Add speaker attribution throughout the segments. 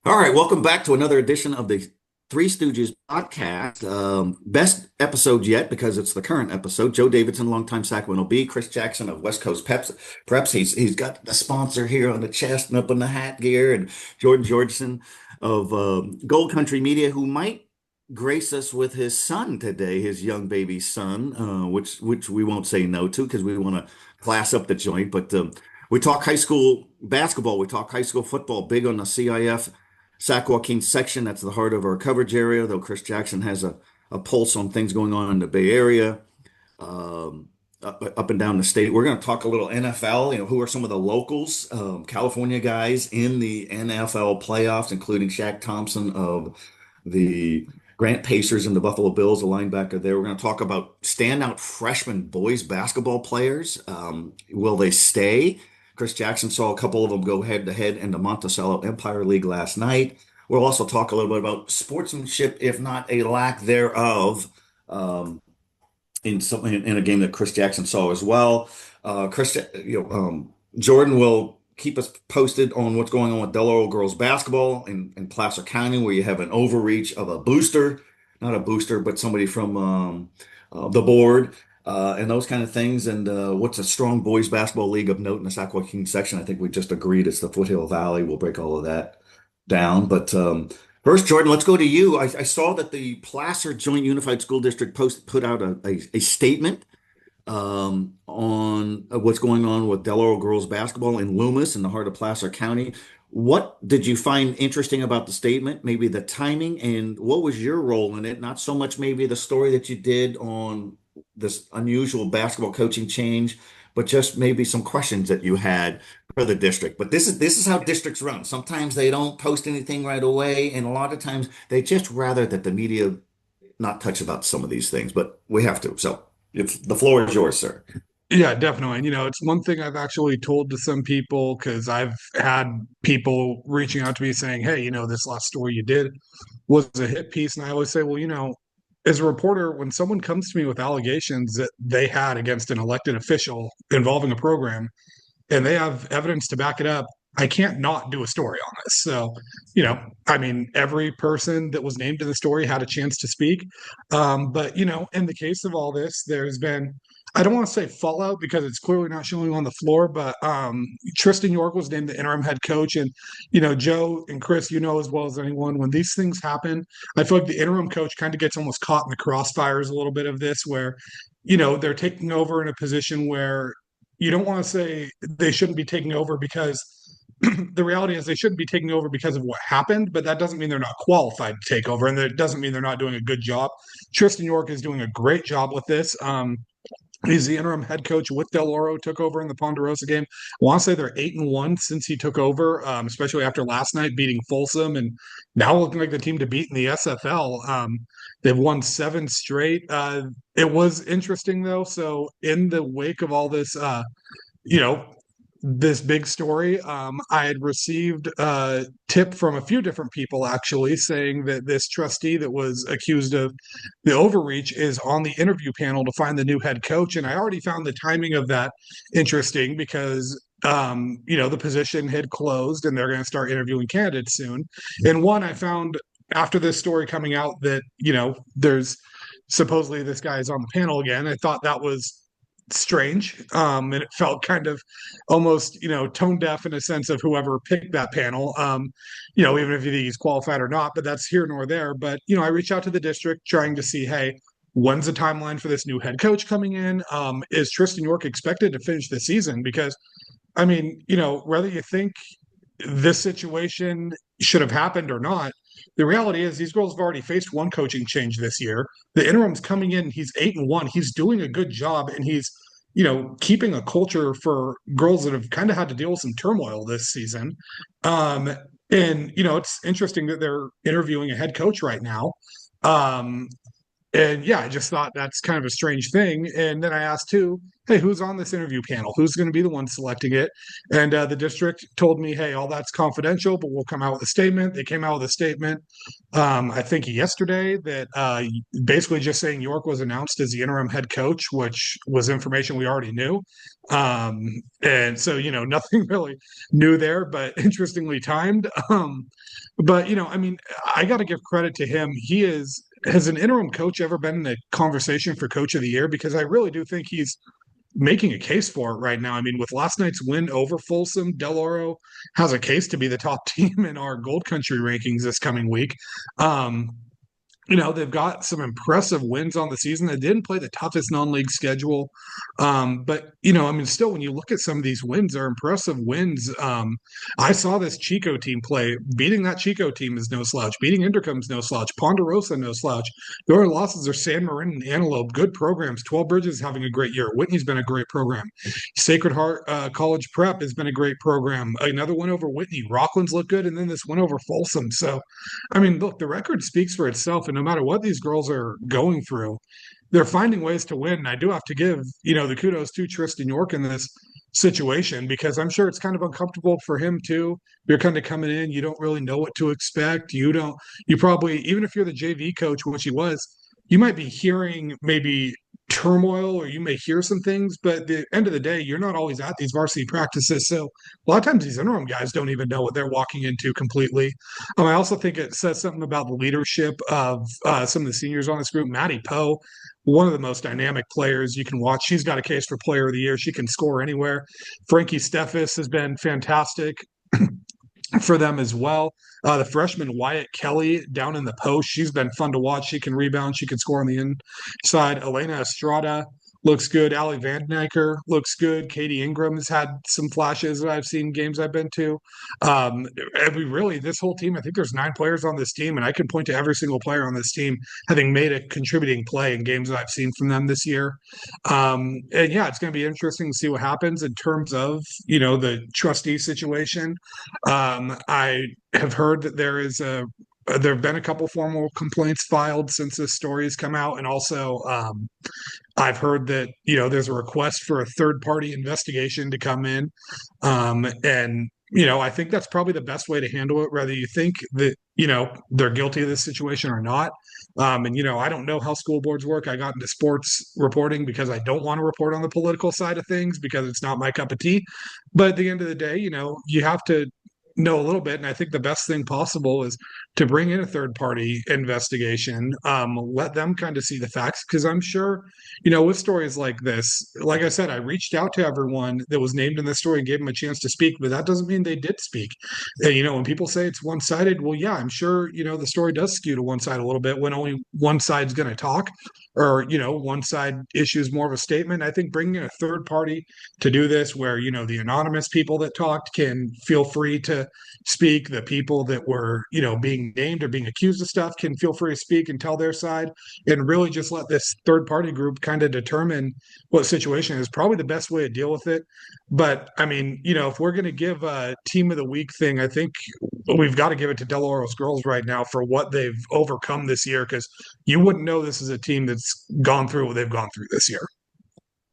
Speaker 1: All right, welcome back to another edition of the Three Stooges podcast. Best episode yet because it's the current episode. Joe Davidson, longtime Sacramento Bee. Chris Jackson of West Coast Peps. Preps. He's got the sponsor here on the chest and up in the hat gear, and Jordan Georgeson of Gold Country Media, who might grace us with his son today, his young baby son, which we won't say no to because we want to class up the joint. But we talk high school basketball. We talk high school football. Big on the CIF. Sac-Joaquin Section, that's the heart of our coverage area, though Chris Jackson has a pulse on things going on in the Bay Area, up and down the state. We're going to talk a little NFL, who are some of the locals, California guys in the NFL playoffs, including Shaq Thompson of the Grant Pacers and the Buffalo Bills, a linebacker there. We're going to talk about standout freshman boys basketball players. Will they stay? Chris Jackson saw a couple of them go head to head in the Monticello Empire League last night. We'll also talk a little bit about sportsmanship, if not a lack thereof, um, in a game that Chris Jackson saw as well. Jordan will keep us posted on what's going on with Del Oro girls basketball in Placer County, where you have an overreach of a booster, not a booster, but somebody from the board and those kind of things. And what's a strong boys basketball league of note in the Sac-Joaquin section? I think we just agreed it's the Foothill Valley. We'll break all of that down. But first, Jordan, let's go to you. I saw that the Placer Joint Unified School District put out a statement on what's going on with Del Oro girls basketball in Loomis in the heart of Placer County. What did you find interesting about the statement? Maybe the timing, and what was your role in it? Not so much maybe the story that you did on this unusual basketball coaching change, but just maybe some questions that you had for the district. But this is how districts run. Sometimes they don't post anything right away, and a lot of times they just rather that the media not touch about some of these things, but we have to. So if the floor is yours, sir.
Speaker 2: Yeah, definitely. And, it's one thing I've actually told to some people because I've had people reaching out to me saying, hey, this last story you did was a hit piece. And I always say, well, as a reporter, when someone comes to me with allegations that they had against an elected official involving a program and they have evidence to back it up, I can't not do a story on this. So, I mean, every person that was named in the story had a chance to speak. But, in the case of all this, there's been, I don't want to say fallout because it's clearly not showing on the floor, but Tristan York was named the interim head coach. And, Joe and Chris, as well as anyone, when these things happen, I feel like the interim coach kind of gets almost caught in the crossfires a little bit of this, where, they're taking over in a position where you don't want to say they shouldn't be taking over because the reality is they shouldn't be taking over because of what happened, but that doesn't mean they're not qualified to take over, and that doesn't mean they're not doing a good job. Tristan York is doing a great job with this. He's the interim head coach with Del Oro, took over in the Ponderosa game. I want to say they're 8-1 since he took over, especially after last night beating Folsom and now looking like the team to beat in the SFL. They've won 7 straight. It was interesting though. So in the wake of all this, you know, this big story. I had received a tip from a few different people actually saying that this trustee that was accused of the overreach is on the interview panel to find the new head coach. And I already found the timing of that interesting because the position had closed and they're going to start interviewing candidates soon. And one, I found after this story coming out that, there's supposedly this guy is on the panel again. I thought that was strange. And it felt kind of almost, tone deaf in a sense of whoever picked that panel, even if you think he's qualified or not, but that's here nor there. But, I reached out to the district trying to see, hey, when's the timeline for this new head coach coming in? Is Tristan York expected to finish the season? Because, I mean, whether you think this situation should have happened or not, the reality is these girls have already faced one coaching change this year. The interim's coming in, he's 8-1. He's doing a good job and he's, keeping a culture for girls that have kind of had to deal with some turmoil this season. Um, and it's interesting that they're interviewing a head coach right now. Um, and yeah, I just thought that's kind of a strange thing. And then I asked too, hey, who's on this interview panel? Who's going to be the one selecting it? And the district told me, hey, all that's confidential, but we'll come out with a statement. They came out with a statement, I think yesterday, that basically just saying York was announced as the interim head coach, which was information we already knew. And so, nothing really new there, but interestingly timed. But, I mean, I got to give credit to him. Has an interim coach ever been in the conversation for coach of the year? Because I really do think he's making a case for it right now. I mean, with last night's win over Folsom, Del Oro has a case to be the top team in our Gold Country rankings this coming week. Um, they've got some impressive wins on the season. They didn't play the toughest non-league schedule. But, I mean, still, when you look at some of these wins, they're impressive wins. I saw this Chico team play. Beating that Chico team is no slouch. Beating Interim is no slouch. Ponderosa, no slouch. The only losses are San Marin and Antelope. Good programs. 12 Bridges having a great year. Whitney's been a great program. Sacred Heart College Prep has been a great program. Another win over Whitney. Rockland's looked good, and then this win over Folsom. So, I mean, look, the record speaks for itself, and no matter what these girls are going through, they're finding ways to win. And I do have to give, the kudos to Tristan York in this situation because I'm sure it's kind of uncomfortable for him too. You're kind of coming in, you don't really know what to expect. You probably, even if you're the JV coach, which he was, you might be hearing maybe turmoil or you may hear some things, but at the end of the day, you're not always at these varsity practices. So a lot of times these interim guys don't even know what they're walking into completely. I also think it says something about the leadership of some of the seniors on this group. Maddie Poe, one of the most dynamic players you can watch. She's got a case for player of the year. She can score anywhere. Frankie Steffes has been fantastic for them as well. The freshman Wyatt Kelly down in the post, she's been fun to watch. She can rebound, she can score on the inside. Elena Estrada looks good. Ali Van Niker looks good. Katie Ingram has had some flashes that I've seen games I've been to. And this whole team, I think there's 9 players on this team, and I can point to every single player on this team having made a contributing play in games that I've seen from them this year. And yeah, it's going to be interesting to see what happens in terms of, the trustee situation. I have heard that there have been a couple formal complaints filed since this story has come out, and also I've heard that there's a request for a third party investigation to come in, and I think that's probably the best way to handle it. Whether you think that they're guilty of this situation or not, and I don't know how school boards work. I got into sports reporting because I don't want to report on the political side of things because it's not my cup of tea. But at the end of the day, you have to know a little bit, and I think the best thing possible is to bring in a third party investigation, let them kind of see the facts, because I'm sure with stories like this, like I said, I reached out to everyone that was named in this story and gave them a chance to speak, but that doesn't mean they did speak. And when people say it's one-sided, well, yeah, I'm sure the story does skew to one side a little bit when only one side's going to talk, or one side issues more of a statement. I think bringing in a third party to do this, where the anonymous people that talked can feel free to speak, the people that were being named or being accused of stuff can feel free to speak and tell their side, and really just let this third party group kind of determine what situation is probably the best way to deal with it. But I mean, if we're going to give a team of the week thing, I think we've got to give it to Del Oro's girls right now for what they've overcome this year, because you wouldn't know this is a team that's gone through what they've gone through this year.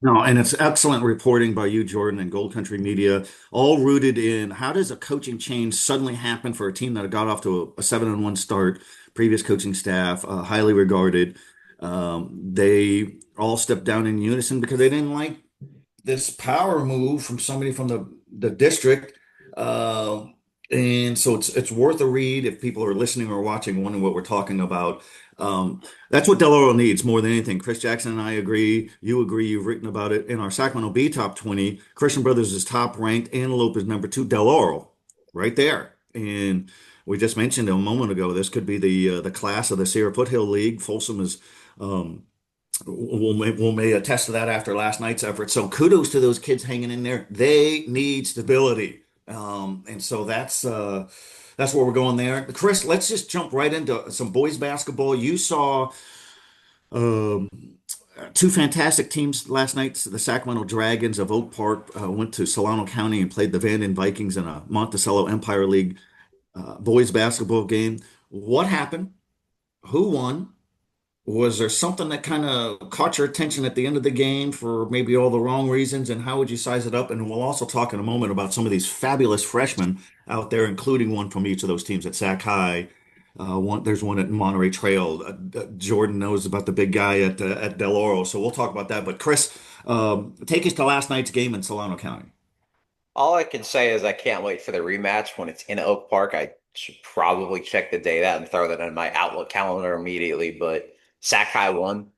Speaker 1: No, and it's excellent reporting by you, Jordan, and Gold Country Media, all rooted in how does a coaching change suddenly happen for a team that got off to a 7-1 start, previous coaching staff, highly regarded. They all stepped down in unison because they didn't like this power move from somebody from the district. And so it's worth a read if people are listening or watching, wondering what we're talking about. That's what Del Oro needs more than anything. Chris Jackson and I agree. You agree. You've written about it in our Sacramento B Top 20. Christian Brothers is top ranked. Antelope is number 2. Del Oro, right there. And we just mentioned a moment ago, this could be the class of the Sierra Foothill League. Folsom is will may attest to that after last night's effort. So kudos to those kids hanging in there. They need stability, and so that's where we're going there. Chris, let's just jump right into some boys basketball. You saw um, 2 fantastic teams last night. The Sacramento Dragons of Oak Park went to Solano County and played the Vanden Vikings in a Monticello Empire League boys basketball game. What happened? Who won? Was there something that kind of caught your attention at the end of the game for maybe all the wrong reasons? And how would you size it up? And we'll also talk in a moment about some of these fabulous freshmen out there, including one from each of those teams at Sac High. There's one at Monterey Trail. Jordan knows about the big guy at Del Oro, so we'll talk about that. But Chris, Take us to last night's game in Solano County.
Speaker 3: All I can say is I can't wait for the rematch when it's in Oak Park. I should probably check the date out and throw that in my Outlook calendar immediately. But Sac-High won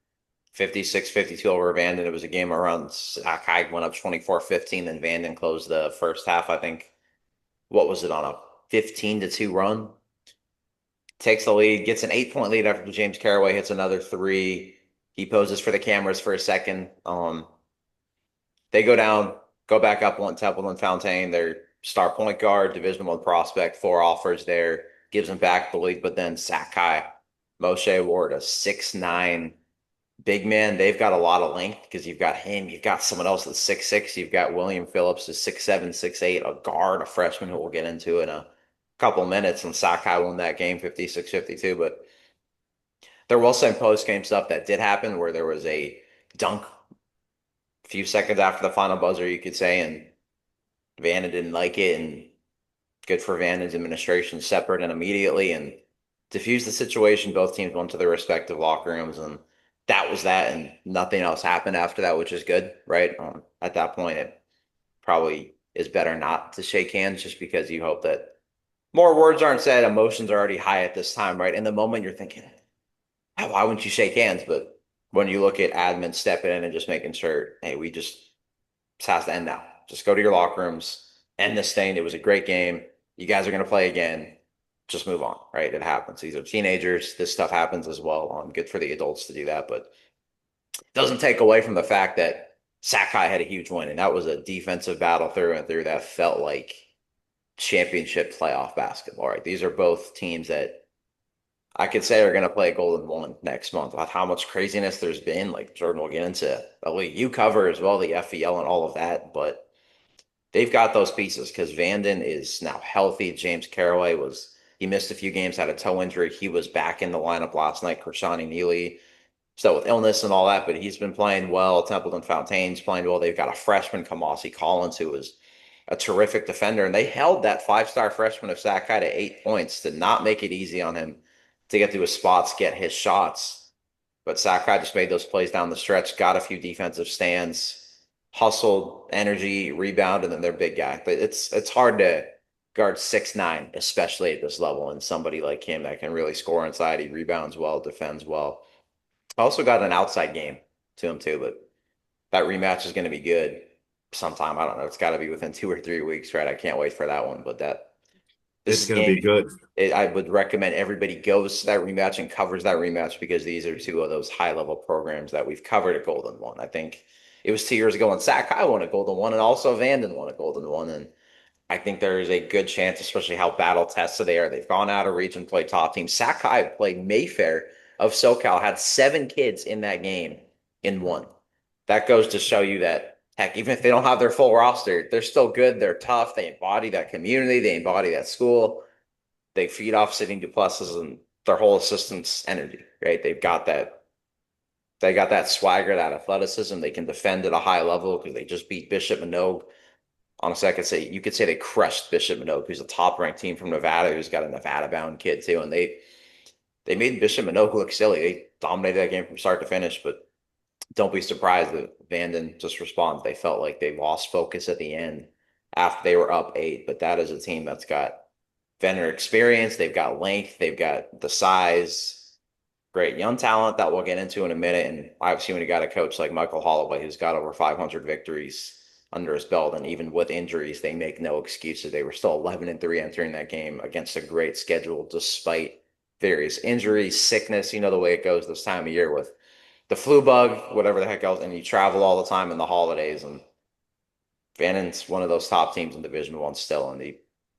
Speaker 3: 56-52 over Vanden. It was a game around Sac-High went up 24-15, then Vanden closed the first half, I think. What was it on a 15-2 run? Takes the lead, gets an 8-point lead after James Caraway hits another three. He poses for the cameras for a second. They go down, go back up one Templeton Fontaine, their star point guard, Division One prospect, four offers there, gives him back the lead, but then Sakai, Moshe Ward, a 6'9" big man. They've got a lot of length because you've got him, you've got someone else that's 6'6", you've got William Phillips, a 6'7", 6'8", a guard, a freshman who we'll get into in a couple minutes, and Sakai won that game 56-52. But there was some post-game stuff that did happen where there was a dunk few seconds after the final buzzer, you could say, and Vanna didn't like it, and good for Vanna's administration, separate and immediately, and diffused the situation. Both teams went to their respective locker rooms, and that was that, and nothing else happened after that, which is good, right? At that point, it probably is better not to shake hands just because you hope that more words aren't said, emotions are already high at this time, right? In the moment, you're thinking, why wouldn't you shake hands? But when you look at admin stepping in and just making sure, hey, this has to end now. Just go to your locker rooms, end this thing. It was a great game. You guys are going to play again. Just move on, right? It happens. These are teenagers. This stuff happens as well. Good for the adults to do that, but it doesn't take away from the fact that Sakai had a huge win, and that was a defensive battle through and through that felt like championship playoff basketball, right? These are both teams that I could say are going to play Golden One next month. About how much craziness there's been, like Jordan will get into the league you cover as well, the FEL and all of that, but they've got those pieces because Vanden is now healthy. James Caraway he missed a few games, had a toe injury. He was back in the lineup last night. Krishani Neely, still with illness and all that, but he's been playing well. Templeton Fontaine's playing well. They've got a freshman, Kamasi Collins, who is a terrific defender, and they held that five-star freshman of Sakai to 8 points to not make it easy on him to get to his spots, get his shots. But Sakai just made those plays down the stretch, got a few defensive stands, hustled, energy, rebound, and then their big guy. But it's hard to guard 6'9", especially at this level, and somebody like him that can really score inside. He rebounds well, defends well. Also got an outside game to him too, but that rematch is going to be good sometime. I don't know. It's got to be within 2 or 3 weeks, right? I can't wait for that one. But
Speaker 1: It's going to be good.
Speaker 3: I would recommend everybody goes to that rematch and covers that rematch because these are two of those high-level programs that we've covered at Golden One. I think it was 2 years ago when Sac-High won a Golden One and also Vanden won a Golden One. And I think there is a good chance, especially how battle-tested they are. They've gone out of region, played top teams. Sac-High played Mayfair of SoCal, had 7 kids in that game in one. That goes to show you that, heck, even if they don't have their full roster, they're still good. They're tough. They embody that community. They embody that school. They feed off Sidney Duplessis and their whole assistant's energy, right? They got that swagger, that athleticism. They can defend at a high level because they just beat Bishop Minogue. Honestly, you could say they crushed Bishop Minogue, who's a top-ranked team from Nevada, who's got a Nevada-bound kid too, and they made Bishop Minogue look silly. They dominated that game from start to finish, but don't be surprised that Vanden just responds. They felt like they lost focus at the end after they were up 8, but that is a team that's got veteran experience. They've got length. They've got the size. Great young talent that we'll get into in a minute. And obviously when you got a coach like Michael Holloway, who's got over 500 victories under his belt, and even with injuries, they make no excuses. They were still 11-3 entering that game against a great schedule, despite various injuries, sickness. You know the way it goes this time of year with the flu bug, whatever the heck else, and you travel all the time in the holidays. And Vanden's one of those top teams in Division One still, and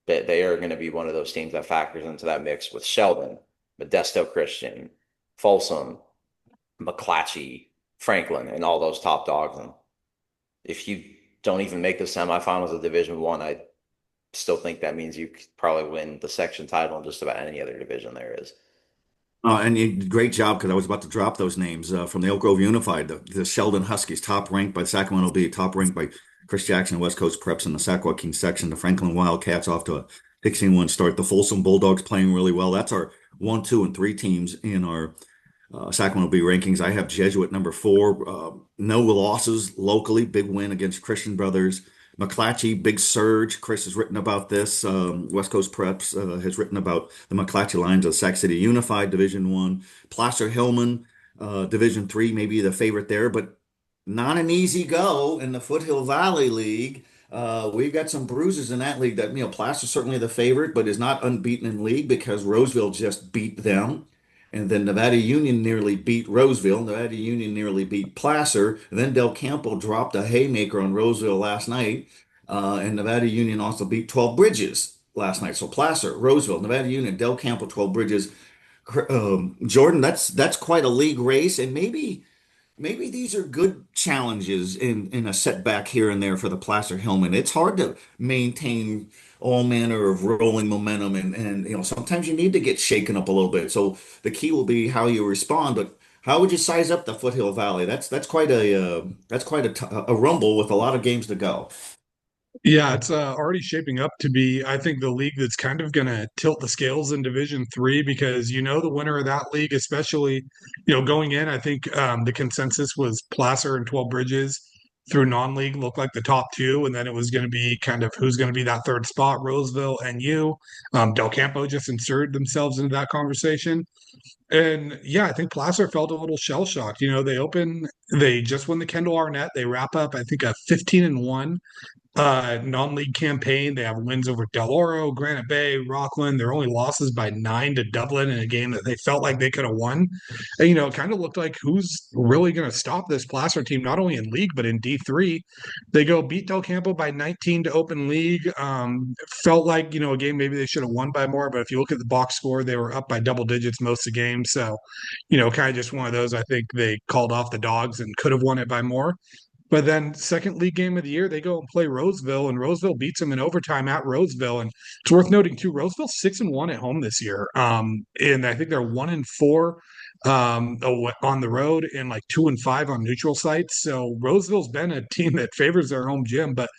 Speaker 3: they are going to be one of those teams that factors into that mix with Sheldon, Modesto Christian, Folsom, McClatchy, Franklin, and all those top dogs. And if you don't even make the semifinals of Division One, I still think that means you could probably win the section title in just about any other division there is.
Speaker 1: Great job, because I was about to drop those names from the Elk Grove Unified. The Sheldon Huskies, top ranked by Sacramento Bee, top ranked by Chris Jackson, West Coast Preps in the Sac-Joaquin section. The Franklin Wildcats off to a 16-1 start. The Folsom Bulldogs playing really well. That's our 1, 2, and 3 teams in our Sacramento Bee rankings. I have Jesuit number 4. No losses locally. Big win against Christian Brothers. McClatchy, big surge. Chris has written about this. West Coast Preps has written about the McClatchy Lions of Sac City Unified Division One. Placer Hillman, Division Three, maybe the favorite there, but not an easy go in the Foothill Valley League. We've got some bruises in that league. That Placer's certainly the favorite, but is not unbeaten in league because Roseville just beat them. And then Nevada Union nearly beat Roseville. Nevada Union nearly beat Placer. And then Del Campo dropped a haymaker on Roseville last night. And Nevada Union also beat 12 Bridges last night. So Placer, Roseville, Nevada Union, Del Campo, 12 Bridges. Jordan, that's quite a league race. And maybe these are good challenges in a setback here and there for the Placer Hillman. It's hard to maintain all manner of rolling momentum, and sometimes you need to get shaken up a little bit. So the key will be how you respond. But how would you size up the Foothill Valley? That's quite a rumble with a lot of games to go.
Speaker 2: Yeah, it's already shaping up to be, I think, the league that's kind of going to tilt the scales in Division Three because the winner of that league, especially going in, I think the consensus was Placer and 12 Bridges through non-league looked like the top two, and then it was going to be kind of who's going to be that third spot, Roseville and you. Del Campo just inserted themselves into that conversation. And yeah, I think Placer felt a little shell shocked. They just won the Kendall Arnett. They wrap up, I think, a 15-1 non-league campaign. They have wins over Del Oro, Granite Bay, Rockland. Their only losses by 9 to Dublin in a game that they felt like they could have won. And, it kind of looked like who's really going to stop this Placer team, not only in league, but in D3. They go beat Del Campo by 19 to open league. Felt like, a game maybe they should have won by more, but if you look at the box score, they were up by double digits most of the game. So, kind of just one of those, I think they called off the dogs and could have won it by more. But then second league game of the year, they go and play Roseville, and Roseville beats them in overtime at Roseville. And it's worth noting too, Roseville's 6-1 at home this year. And I think they're 1-4 on the road and like 2-5 on neutral sites. So Roseville's been a team that favors their home gym, but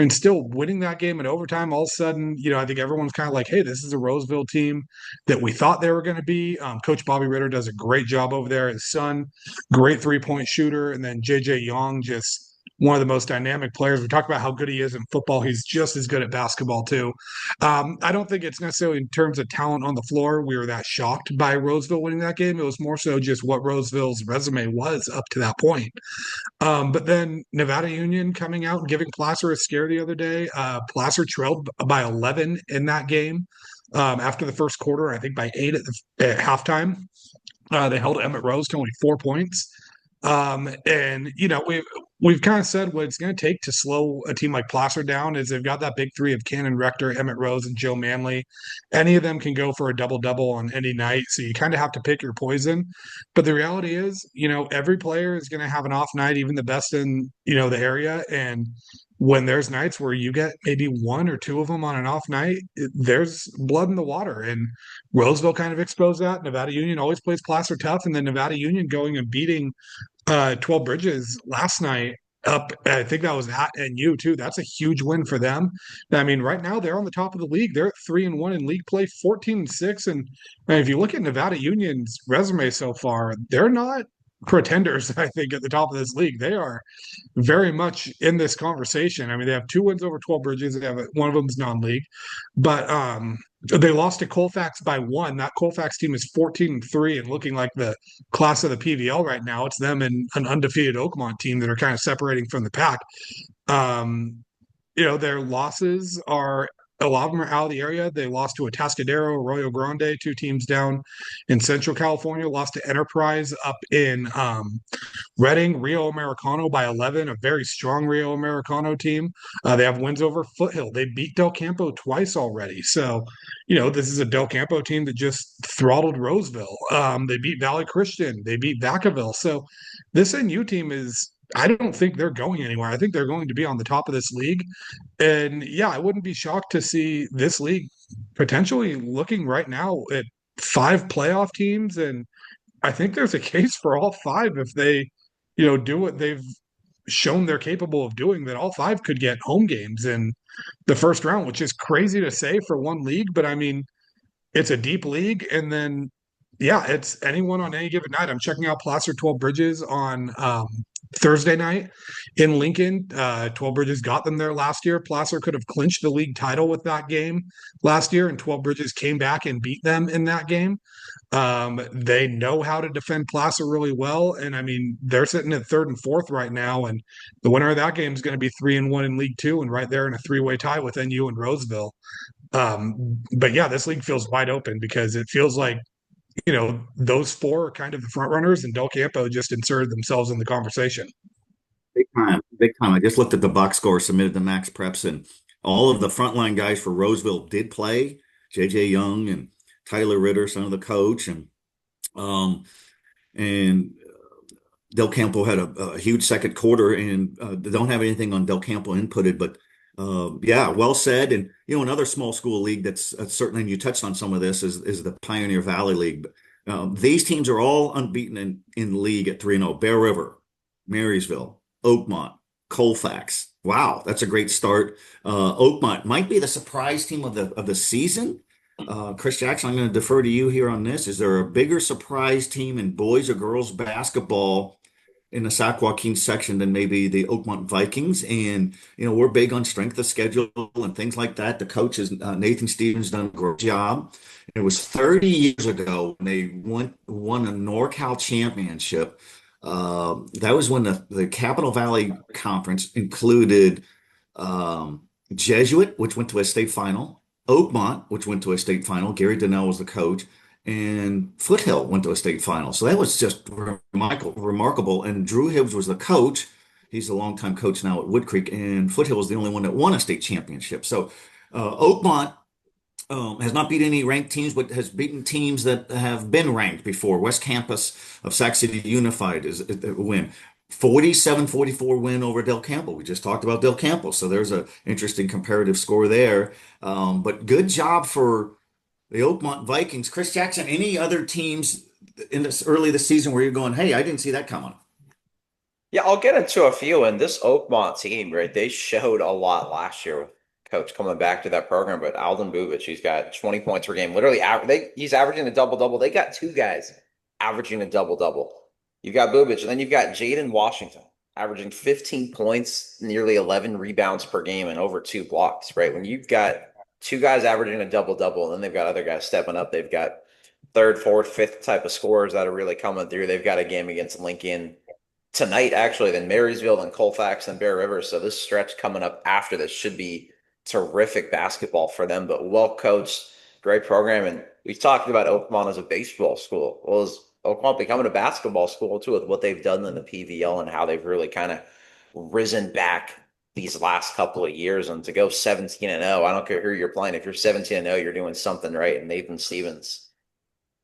Speaker 2: still winning that game in overtime, all of a sudden, I think everyone's kind of like, hey, this is a Roseville team that we thought they were going to be. Coach Bobby Ritter does a great job over there. His son, great 3-point shooter. And then JJ Young, just one of the most dynamic players. We talked about how good he is in football. He's just as good at basketball too. I don't think it's necessarily in terms of talent on the floor we were that shocked by Roseville winning that game. It was more so just what Roseville's resume was up to that point. But then Nevada Union coming out and giving Placer a scare the other day. Placer trailed by 11 in that game after the first quarter, I think by 8 at halftime. They held Emmett Rose to only 4 points. And we've kind of said what it's going to take to slow a team like Placer down is they've got that big three of Cannon Rector, Emmett Rose, and Joe Manley. Any of them can go for a double-double on any night, so you kind of have to pick your poison. But the reality is, every player is going to have an off night, even the best in, the area. And when there's nights where you get maybe 1 or 2 of them on an off night, there's blood in the water. And Roseville kind of exposed that. Nevada Union always plays Placer tough. And then Nevada Union going and beating 12 Bridges last night up, I think that was at NU too. That's a huge win for them. I mean, right now they're on the top of the league. They're at 3-1 in league play, 14-6. And if you look at Nevada Union's resume so far, they're not pretenders, I think, at the top of this league. They are very much in this conversation. I mean, they have 2 wins over 12 Bridges. They have one of them is non-league, but they lost to Colfax by 1. That Colfax team is 14-3 and looking like the class of the PVL right now. It's them and an undefeated Oakmont team that are kind of separating from the pack. Their losses are, a lot of them are out of the area. They lost to Atascadero, Arroyo Grande, 2 teams down in Central California, lost to Enterprise up in Reading, Rio Americano by 11, a very strong Rio Americano team. They have wins over Foothill. They beat Del Campo twice already. So, this is a Del Campo team that just throttled Roseville. They beat Valley Christian. They beat Vacaville. So this NU team is, I don't think they're going anywhere. I think they're going to be on the top of this league. And yeah, I wouldn't be shocked to see this league potentially looking right now at 5 playoff teams. And I think there's a case for all 5 if they, do what they've shown they're capable of doing, that all 5 could get home games in the first round, which is crazy to say for one league. But I mean, it's a deep league. And then Yeah, it's anyone on any given night. I'm checking out Placer 12 Bridges on Thursday night in Lincoln. 12 Bridges got them there last year. Placer could have clinched the league title with that game last year, and 12 Bridges came back and beat them in that game. They know how to defend Placer really well, and I mean they're sitting at third and fourth right now, and the winner of that game is going to be 3-1 in League Two, and right there in a three-way tie with NU and Roseville. But yeah, this league feels wide open because it feels like those four are kind of the front runners, and Del Campo just inserted themselves in the conversation.
Speaker 1: Big time, big time. I just looked at the box score submitted to Max Preps, and all of the frontline guys for Roseville did play. J.J. Young and Tyler Ritter, son of the coach, and Del Campo had a huge second quarter, and they don't have anything on Del Campo inputted, but yeah, well said. And another small school league that's certainly, and you touched on some of this, is the Pioneer Valley League. These teams are all unbeaten in league at 3-0. Bear River, Marysville, Oakmont, Colfax. Wow, that's a great start. Oakmont might be the surprise team of the season. Chris Jackson, I'm going to defer to you here on this. Is there a bigger surprise team in boys or girls basketball in the Sac-Joaquin section than maybe the Oakmont Vikings? And we're big on strength of schedule and things like that. The coach is Nathan Stevens, done a great job. It was 30 years ago when they won a NorCal championship. That was when the Capital Valley Conference included Jesuit, which went to a state final, Oakmont, which went to a state final. Gary Donnell was the coach, and Foothill went to a state final. So that was just remarkable. And Drew Hibbs was the coach. He's a longtime coach now at Wood Creek, and Foothill was the only one that won a state championship. So Oakmont has not beat any ranked teams, but has beaten teams that have been ranked before. West Campus of Sac City Unified is a win. 47-44 win over Del Campo. We just talked about Del Campo, so there's an interesting comparative score there. But good job for the Oakmont Vikings. Chris Jackson, any other teams in this early this season where you're going, hey, I didn't see that coming?
Speaker 3: Yeah, I'll get into a few. And this Oakmont team, right, they showed a lot last year with coach coming back to that program. But Alden Bubic, he's got 20 points per game. Literally, he's averaging a double-double. They got two guys averaging a double-double. You've got Bubic, and then you've got Jaden Washington averaging 15 points, nearly 11 rebounds per game, and over 2 blocks, right? When you've got two guys averaging a double-double, and then they've got other guys stepping up. They've got third, fourth, fifth type of scorers that are really coming through. They've got a game against Lincoln tonight, actually, then Marysville, then Colfax, and Bear River. So this stretch coming up after this should be terrific basketball for them, but well coached, great program. And we've talked about Oakmont as a baseball school. Well, is Oakmont becoming a basketball school too, with what they've done in the PVL and how they've really kind of risen back these last couple of years. And to go 17-0, I don't care who you're playing. If you're 17-0, you're doing something right. And Nathan Stevens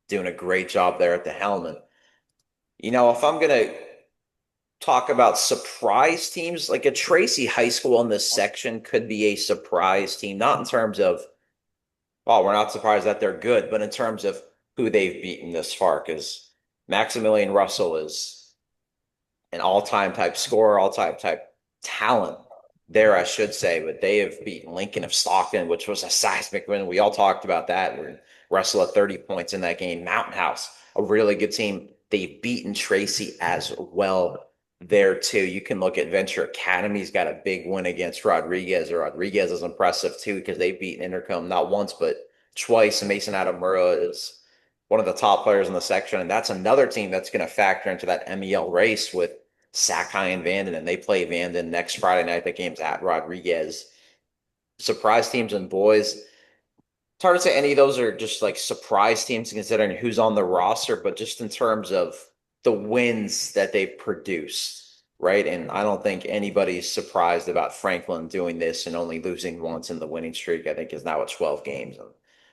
Speaker 3: doing a great job there at the helm. And, if I'm going to talk about surprise teams, like a Tracy High School in this section could be a surprise team, not in terms of, we're not surprised that they're good, but in terms of who they've beaten this far, because Maximilian Russell is an all-time type scorer, all-time type talent there, I should say, but they have beaten Lincoln of Stockton, which was a seismic win. We all talked about that. Russell at 30 points in that game. Mountain House, a really good team. They've beaten Tracy as well there too. You can look at Venture Academy's got a big win against Rodriguez. Rodriguez is impressive too, because they've beaten Intercom not once but twice. And Mason Adamura is one of the top players in the section, and that's another team that's going to factor into that MEL race with Sac-High and Vanden, and they play Vanden next Friday night. That game's at Rodriguez. Surprise teams and boys, it's hard to say any of those are just like surprise teams considering who's on the roster, but just in terms of the wins that they've produced, right? And I don't think anybody's surprised about Franklin doing this and only losing once in the winning streak. I think is now at 12 games. And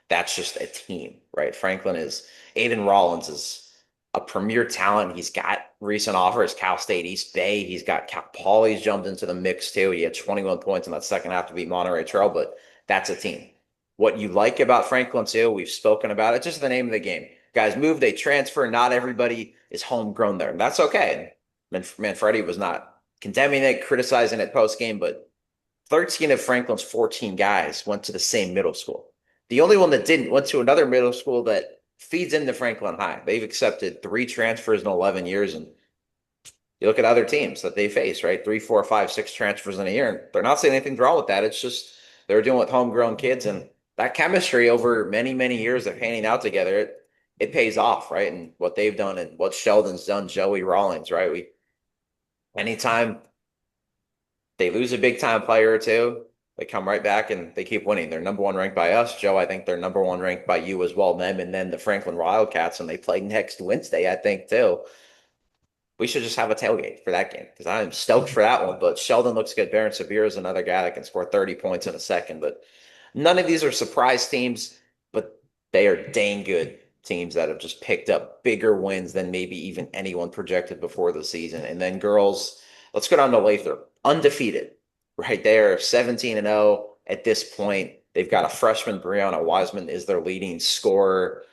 Speaker 3: that's just a team, right? Aiden Rollins is a premier talent. He's got recent offers, Cal State, East Bay. He's got Cal Poly's jumped into the mix too. He had 21 points in that second half to beat Monterey Trail, but that's a team. What you like about Franklin too, we've spoken about it, just the name of the game. Guys move, they transfer. Not everybody is homegrown there. And that's okay. Manfredi was not condemning it, criticizing it post-game, but 13 of Franklin's 14 guys went to the same middle school. The only one that didn't went to another middle school that feeds into Franklin High. They've accepted 3 transfers in 11 years, and you look at other teams that they face, right? 3, 4, 5, 6 transfers in a year, and they're not saying anything's wrong with that. It's just they're dealing with homegrown kids, and that chemistry over many, many years of hanging out together, it pays off, right? And what they've done and what Sheldon's done, Joey Rawlings, right? Anytime they lose a big time player or two, they come right back and they keep winning. They're number 1 ranked by us, Joe. I think they're number 1 ranked by you as well, them, and then the Franklin Wildcats, and they play next Wednesday, I think, too. We should just have a tailgate for that game because I'm stoked for that one. But Sheldon looks good. Baron Severe is another guy that can score 30 points in a second. But none of these are surprise teams, but they are dang good teams that have just picked up bigger wins than maybe even anyone projected before the season. And then girls, let's go down to Lathrop. Undefeated, right? They are 17-0 at this point. They've got a freshman, Brianna Wiseman, is their leading scorer.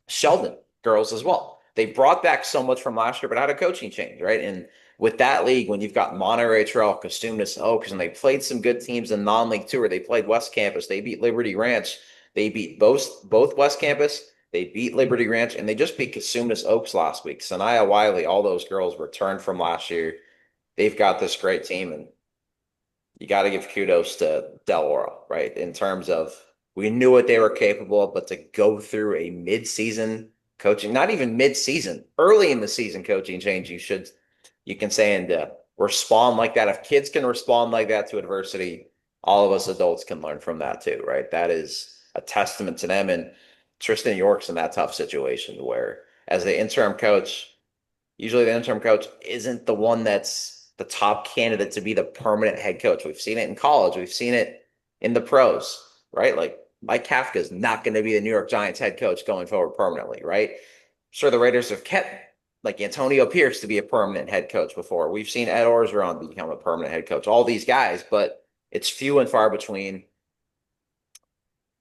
Speaker 3: Sheldon, girls as well. They brought back so much from last year, but had a coaching change, right? And with that league, when you've got Monterey Trail, Costumnes Oaks, and they played some good teams in non-league tour, they played West Campus, they beat Liberty Ranch, they beat both West Campus, they beat Liberty Ranch, and they just beat Costumnes Oaks last week. Sanaya Wiley, all those girls returned from last year. They've got this great team, and you got to give kudos to Del Oro, right? In terms of we knew what they were capable of, but to go through a mid-season coaching, not even mid-season, early in the season coaching change, you can say, and respond like that. If kids can respond like that to adversity, all of us adults can learn from that too, right? That is a testament to them. And Tristan York's in that tough situation where as the interim coach, usually the interim coach isn't the one that's the top candidate to be the permanent head coach. We've seen it in college. We've seen it in the pros, right? Like Mike Kafka is not going to be the New York Giants head coach going forward permanently, right? Sure, the Raiders have kept like Antonio Pierce to be a permanent head coach before. We've seen Ed Orgeron become a permanent head coach, all these guys, but it's few and far between.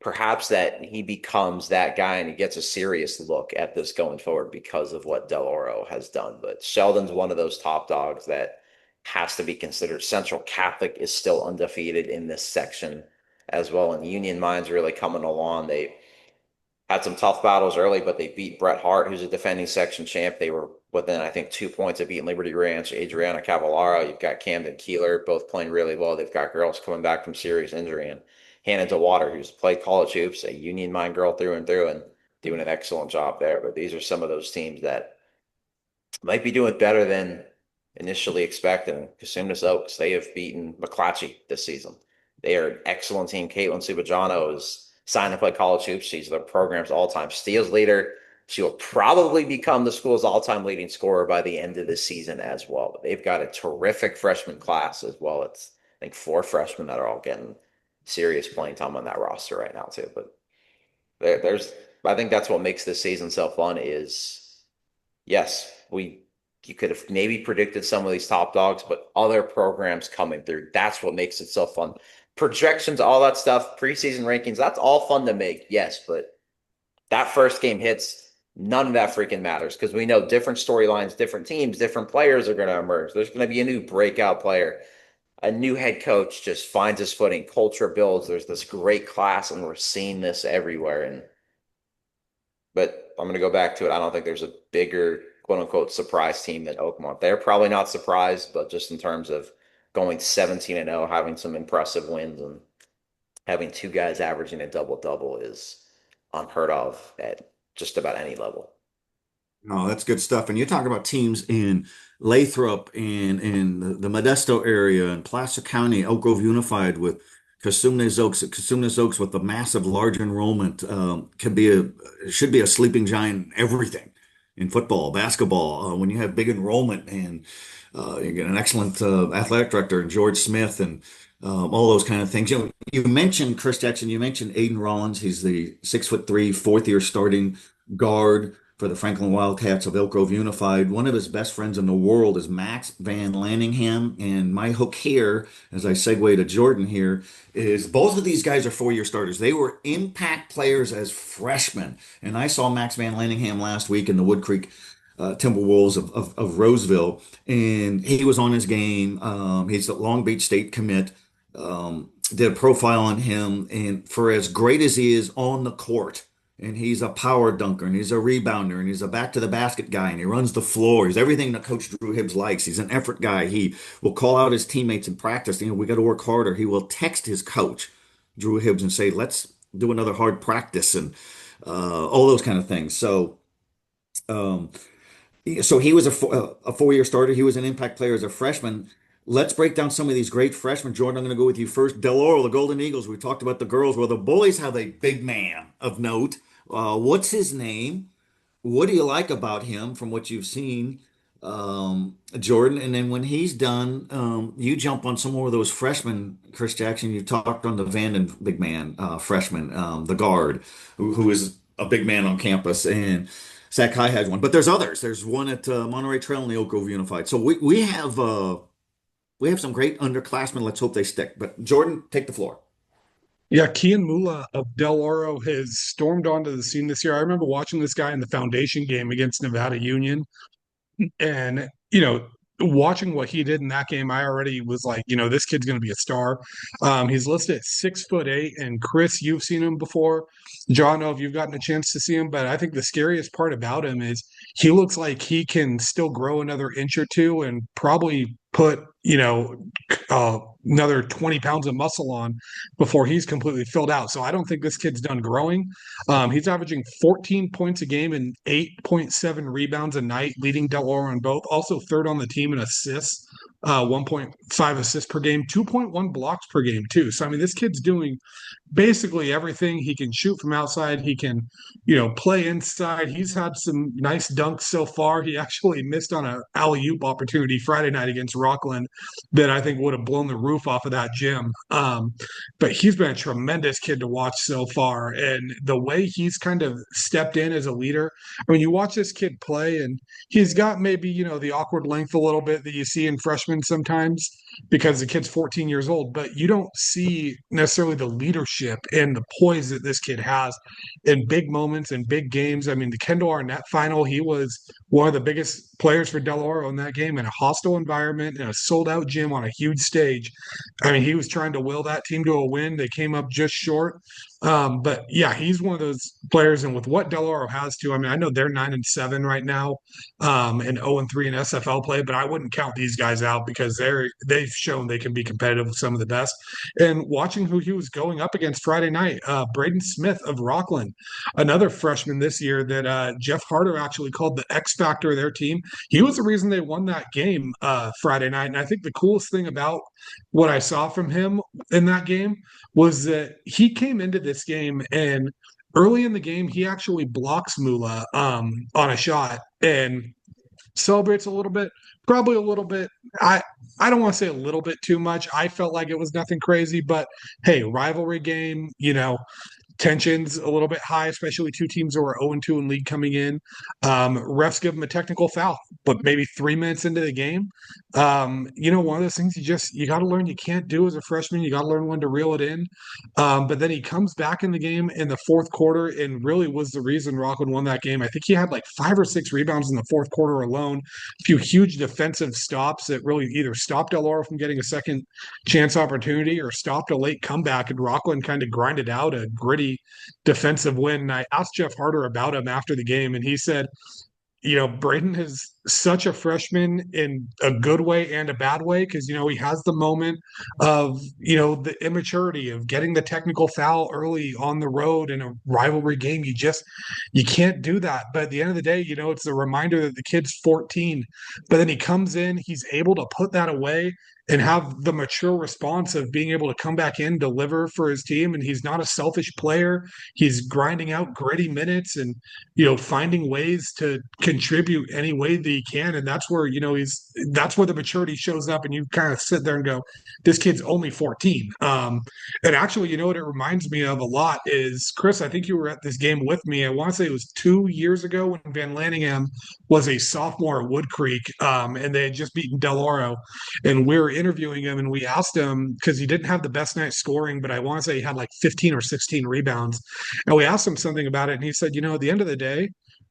Speaker 3: Perhaps that he becomes that guy and he gets a serious look at this going forward because of what Del Oro has done. But Sheldon's one of those top dogs that has to be considered. Central Catholic is still undefeated in this section as well. And Union Mine's really coming along. They had some tough battles early, but they beat Bret Hart, who's a defending section champ. They were within, I think, 2 points of beating Liberty Ranch, Adriana Cavallaro. You've got Camden Keeler, both playing really well. They've got girls coming back from serious injury. And Hannah DeWater, who's played college hoops, a Union Mine girl through and through, and doing an excellent job there. But these are some of those teams that might be doing better than initially expected. And Cosumnes Oaks, they have beaten McClatchy this season. They are an excellent team. Caitlin Subajano is signed to play college hoops. She's the program's all-time steals leader. She will probably become the school's all-time leading scorer by the end of the season as well. But they've got a terrific freshman class as well. It's, I think, 4 freshmen that are all getting serious playing time on that roster right now too. But I think that's what makes this season so fun is, yes, you could have maybe predicted some of these top dogs, but other programs coming through. That's what makes it so fun. Projections, all that stuff, preseason rankings, that's all fun to make, yes, but that first game hits, none of that freaking matters because we know different storylines, different teams, different players are going to emerge. There's going to be a new breakout player. A new head coach just finds his footing, culture builds. There's this great class, and we're seeing this everywhere. But I'm going to go back to it. I don't think there's a bigger, quote unquote, surprise team than Oakmont. They're probably not surprised, but just in terms of going 17-0, having some impressive wins, and having 2 guys averaging a double-double is unheard of at just about any level.
Speaker 1: No, that's good stuff. And you talk about teams in Lathrop and in the Modesto area and Placer County, Elk Grove Unified with Cosumnes Oaks with the massive large enrollment should be a sleeping giant in everything in football, basketball. When you have big enrollment and you get an excellent athletic director and George Smith and all those kind of things. You mentioned Chris Jackson. You mentioned Aiden Rollins. He's the 6'3", 4th-year starting guard for the Franklin Wildcats of Elk Grove Unified. One of his best friends in the world is Max Van Lanningham. And my hook here, as I segue to Jordan here, is both of these guys are 4-year starters. They were impact players as freshmen. And I saw Max Van Lanningham last week in the Wood Creek Timberwolves of Roseville, and he was on his game. He's a Long Beach State commit. Did a profile on him, and for as great as he is on the court, and he's a power dunker, and he's a rebounder, and he's a back to the basket guy, and he runs the floor. He's everything that Coach Drew Hibbs likes. He's an effort guy. He will call out his teammates in practice. We got to work harder. He will text his coach, Drew Hibbs, and say, let's do another hard practice, and all those kind of things. Um, so he was a 4-year starter. He was an impact player as a freshman. Let's break down some of these great freshmen. Jordan, I'm going to go with you first. Del Oro, the Golden Eagles. We talked about the girls. Well, the boys have a big man of note. What's his name? What do you like about him from what you've seen, Jordan? And then when he's done, you jump on some more of those freshmen, Chris Jackson. You talked on the Vanden big man freshman, the guard, who is a big man on campus. And Sac High has one, but there's others. There's one at Monterey Trail and the Oak Grove Unified. So we have some great underclassmen. Let's hope they stick. But Jordan, take the floor.
Speaker 2: Yeah, Kian Mula of Del Oro has stormed onto the scene this year. I remember watching this guy in the foundation game against Nevada Union. And, watching what he did in that game, I already was like, this kid's going to be a star. He's listed at 6'8", and Chris, you've seen him before. John, I don't know if you've gotten a chance to see him, but I think the scariest part about him is he looks like he can still grow another inch or two and probably put, another 20 pounds of muscle on before he's completely filled out. So I don't think this kid's done growing. He's averaging 14 points a game and 8.7 rebounds a night, leading Del Oro in both. Also third on the team in assists, 1.5 assists per game, 2.1 blocks per game too. So, this kid's doing basically everything. He can shoot from outside. He can, play inside. He's had some nice dunks so far. He actually missed on an alley-oop opportunity Friday night against Rockland that I think would have blown the roof off of that gym. But he's been a tremendous kid to watch so far. And the way he's kind of stepped in as a leader, you watch this kid play and he's got maybe, the awkward length a little bit that you see in freshmen sometimes because the kid's 14 years old, but you don't see necessarily the leadership and the poise that this kid has in big moments and big games. The Kendall Arnett final, he was one of the biggest players for Del Oro in that game in a hostile environment, in a sold-out gym on a huge stage. He was trying to will that team to a win. They came up just short. But yeah, he's one of those players, and with what Del Oro has too, I know they're 9-7 right now, and 0-3 in SFL play, but I wouldn't count these guys out because they've shown they can be competitive with some of the best. And watching who he was going up against Friday night, Braden Smith of Rockland, another freshman this year that Jeff Harder actually called the X factor of their team. He was the reason they won that game Friday night. And I think the coolest thing about what I saw from him in that game was that he came into this game and early in the game, he actually blocks Mula on a shot and celebrates a little bit, probably a little bit. I don't want to say a little bit too much. I felt like it was nothing crazy, but hey, rivalry game, tensions a little bit high, especially two teams who are 0-2 in league coming in. Refs give them a technical foul, but maybe 3 minutes into the game. One of those things you got to learn you can't do as a freshman. You got to learn when to reel it in. But then he comes back in the game in the fourth quarter and really was the reason Rockland won that game. I think he had like 5 or 6 rebounds in the fourth quarter alone. A few huge defensive stops that really either stopped Del Oro from getting a second chance opportunity or stopped a late comeback, and Rockland kind of grinded out a gritty defensive win. And I asked Jeff Harder about him after the game, and he said, Braden is such a freshman in a good way and a bad way because, he has the moment of, the immaturity of getting the technical foul early on the road in a rivalry game. You can't do that. But at the end of the day, it's a reminder that the kid's 14, but then he comes in, he's able to put that away and have the mature response of being able to come back in, deliver for his team. And he's not a selfish player. He's grinding out gritty minutes and, finding ways to contribute any way that he can. And that's where, that's where the maturity shows up. And you kind of sit there and go, this kid's only 14. And actually, what it reminds me of a lot is, Chris, I think you were at this game with me. I want to say it was 2 years ago when Van Lanningham was a sophomore at Wood Creek, and they had just beaten Del Oro. And we were interviewing him, and we asked him because he didn't have the best night scoring, but I want to say he had like 15 or 16 rebounds. And we asked him something about it, and he said, at the end of the day,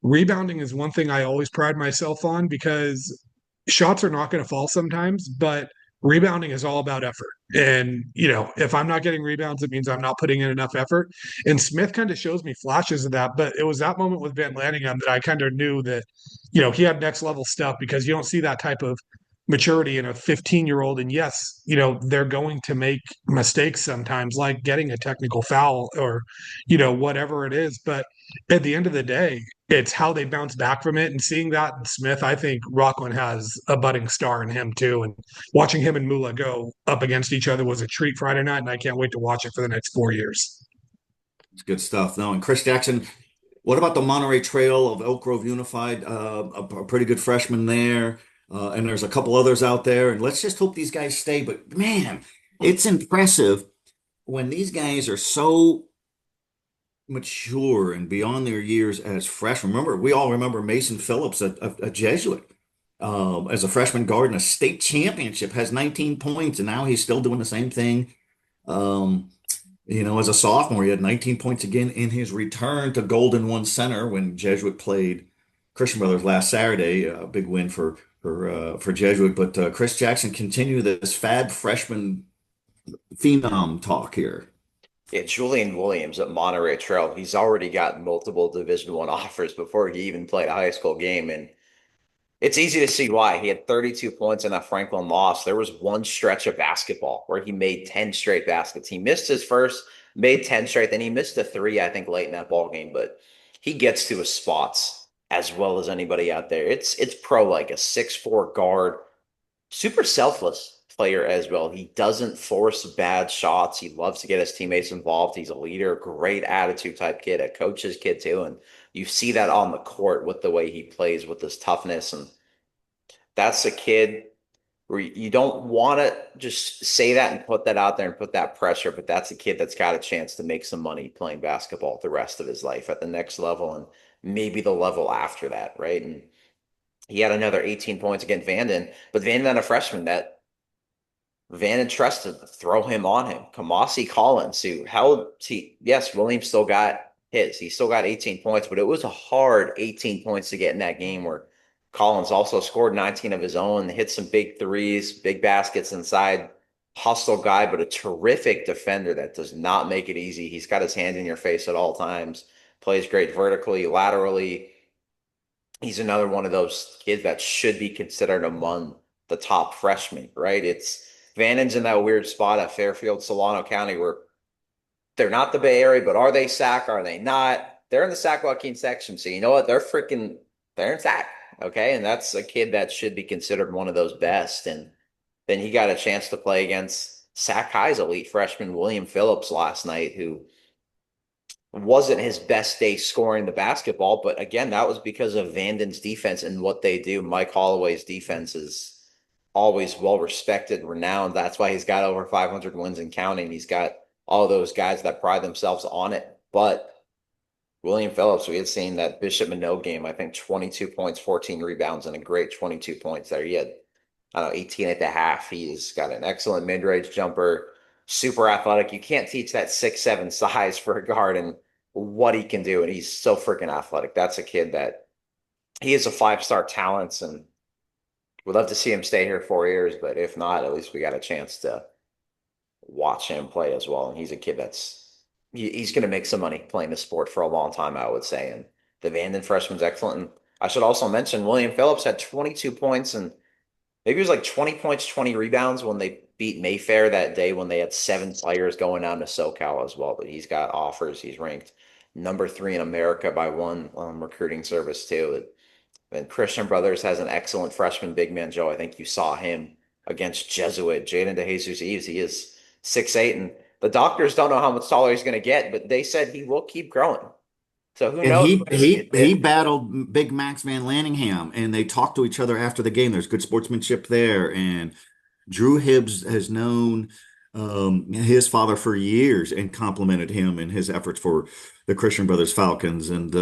Speaker 2: rebounding is one thing I always pride myself on because shots are not going to fall sometimes, but rebounding is all about effort. And, if I'm not getting rebounds, it means I'm not putting in enough effort. And Smith kind of shows me flashes of that. But it was that moment with Van Lanningham that I kind of knew that, he had next level stuff, because you don't see that type of maturity in a 15-year-old. And yes, they're going to make mistakes sometimes, like getting a technical foul or, whatever it is. But at the end of the day, it's how they bounce back from it. And seeing that in Smith, I think Rockland has a budding star in him too. And watching him and Mula go up against each other was a treat Friday night, and I can't wait to watch it for the next 4 years.
Speaker 1: It's good stuff. No, and Chris Jackson, what about the Monterey Trail of Elk Grove Unified? A pretty good freshman there. And there's a couple others out there. And let's just hope these guys stay. But man, it's impressive when these guys are so mature and beyond their years as freshmen. We all remember Mason Phillips, a Jesuit, as a freshman guard in a state championship, has 19 points, and now he's still doing the same thing. Um, as a sophomore, he had 19 points again in his return to Golden One Center when Jesuit played Christian Brothers last Saturday. A big win for Jesuit. But Chris Jackson continue this fab freshman phenom talk here.
Speaker 3: Yeah, Julian Williams at Monterey Trail. He's already got multiple Division One offers before he even played a high school game, and it's easy to see why. He had 32 points in that Franklin loss. There was one stretch of basketball where he made 10 straight baskets. He missed his first, made 10 straight, then he missed a three, I think, late in that ball game. But he gets to his spots as well as anybody out there. It's pro, like a 6'4" guard, super selfless player as well. He doesn't force bad shots. He loves to get his teammates involved. He's a leader, great attitude type kid, a coach's kid too. And you see that on the court with the way he plays, with his toughness. And that's a kid where you don't want to just say that and put that out there and put that pressure, but that's a kid that's got a chance to make some money playing basketball the rest of his life at the next level and maybe the level after that, right? And he had another 18 points against Vanden, but Vanden, a freshman that Vanden trusted to throw him on him. Kamasi Collins, who held, yes, Williams still got his. He still got 18 points, but it was a hard 18 points to get in that game where Collins also scored 19 of his own, hit some big threes, big baskets inside. Hustle guy, but a terrific defender that does not make it easy. He's got his hand in your face at all times, plays great vertically, laterally. He's another one of those kids that should be considered among the top freshmen, right? It's Vanden's in that weird spot at Fairfield, Solano County, where they're not the Bay Area, but are they Sac? Are they not? They're in the Sac-Joaquin section. So you know what? They're in Sac. Okay. And that's a kid that should be considered one of those best. And then he got a chance to play against Sac High's elite freshman, William Phillips, last night, who wasn't his best day scoring the basketball. But again, that was because of Vanden's defense and what they do. Mike Holloway's defense is always well respected, renowned. That's why he's got over 500 wins and counting. He's got all those guys that pride themselves on it. But William Phillips, we had seen that Bishop Minot game, I think 22 points, 14 rebounds, and a great 22 points there. He had, 18 at the half. He's got an excellent mid-range jumper, super athletic. You can't teach that 6'7" size for a guard and what he can do. And he's so freaking athletic. That's a kid that he is a 5-star talent, and we'd love to see him stay here 4 years. But if not, at least we got a chance to watch him play as well. And he's a kid he's going to make some money playing the sport for a long time, I would say. And the Vanden freshman's excellent. And I should also mention William Phillips had 22 points, and maybe it was like 20 points, 20 rebounds when they beat Mayfair that day when they had 7 players going down to SoCal as well. But he's got offers. He's ranked number 3 in America by one recruiting service too. And Christian Brothers has an excellent freshman big man, Joe. I think you saw him against Jesuit. Jaden DeJesus Eves, he is 6'8", and the doctors don't know how much taller he's going to get, but they said he will keep growing. So who knows?
Speaker 1: He battled Big Max Van Lanningham, and they talked to each other after the game. There's good sportsmanship there, and Drew Hibbs has known his father for years and complimented him in his efforts for the Christian Brothers Falcons. And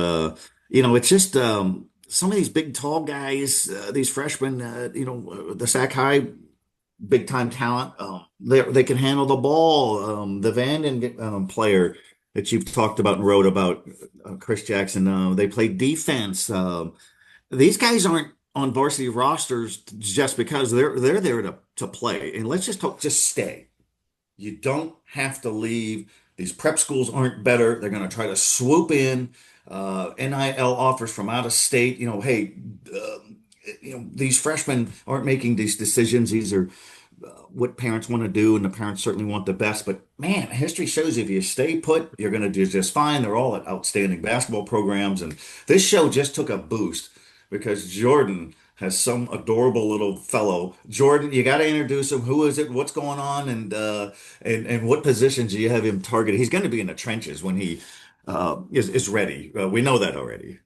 Speaker 1: it's just some of these big, tall guys, these freshmen. The Sac High big time talent. They can handle the ball. The Vanden player that you've talked about and wrote about, Chris Jackson, they play defense. These guys on varsity rosters just because they're there to play. And let's just talk, just stay. You don't have to leave. These prep schools aren't better. They're going to try to swoop in NIL offers from out of state. Hey, uh, these freshmen aren't making these decisions. These are what parents want to do, and the parents certainly want the best. But man, history shows if you stay put, you're going to do just fine. They're all at outstanding basketball programs, and this show just took a boost because Jordan has some adorable little fellow. Jordan, you got to introduce him. Who is it? What's going on? And what positions do you have him targeted? He's going to be in the trenches when he is ready. We know that already.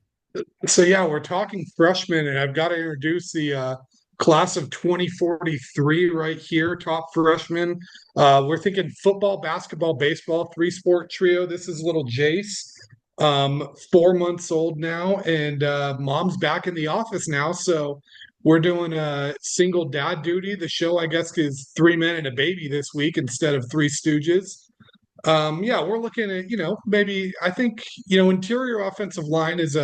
Speaker 2: So yeah, we're talking freshmen, and I've got to introduce the class of 2043 right here, top freshmen. We're thinking football, basketball, baseball, three-sport trio. This is little Jace, 4 months old now, and mom's back in the office now. So we're doing a single dad duty. The show, I guess, is three men and a baby this week instead of three Stooges. Yeah, we're looking at, maybe I think, interior offensive line is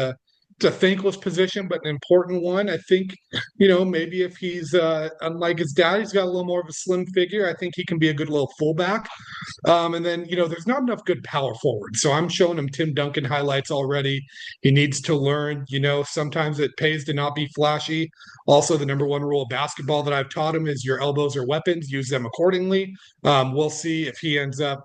Speaker 2: it's a thankless position, but an important one. I think, maybe if he's unlike his dad, he's got a little more of a slim figure. I think he can be a good little fullback. And then, there's not enough good power forward. So I'm showing him Tim Duncan highlights already. He needs to learn, sometimes it pays to not be flashy. Also, the number one rule of basketball that I've taught him is your elbows are weapons, use them accordingly. We'll see if he ends up,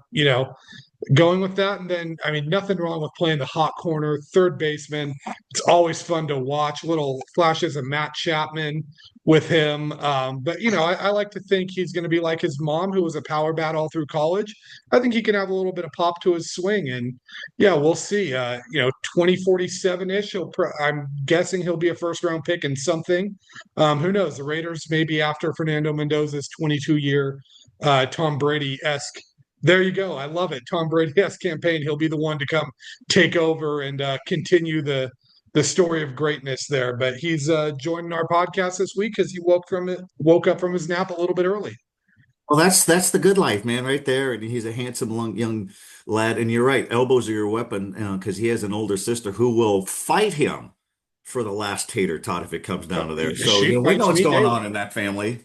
Speaker 2: going with that. And then, I mean, nothing wrong with playing the hot corner, third baseman. It's always fun to watch little flashes of Matt Chapman with him. But, I like to think he's going to be like his mom, who was a power bat all through college. I think he can have a little bit of pop to his swing. And yeah, we'll see. 2047-ish. I'm guessing he'll be a first round pick in something. Who knows? The Raiders maybe after Fernando Mendoza's 22-year Tom Brady-esque. There you go. I love it. Tom Brady's campaign. He'll be the one to come take over and continue the story of greatness there. But he's joining our podcast this week because he woke up from his nap a little bit early.
Speaker 1: Well, that's the good life, man, right there. And he's a handsome young lad. And you're right, elbows are your weapon because he has an older sister who will fight him for the last tater tot if it comes down to there. So
Speaker 2: She
Speaker 1: we know
Speaker 2: fights
Speaker 1: what's
Speaker 2: me
Speaker 1: going
Speaker 2: daily.
Speaker 1: on in that family.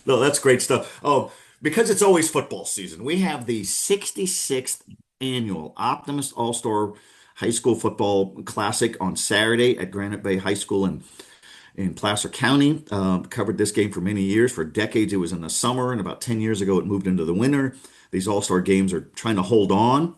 Speaker 1: No, that's great stuff. Oh, because it's always football season, we have the 66th annual Optimist All-Star High School Football Classic on Saturday at Granite Bay High School in Placer County. Covered this game for many years. For decades, it was in the summer, and about 10 years ago, it moved into the winter. These All-Star games are trying to hold on.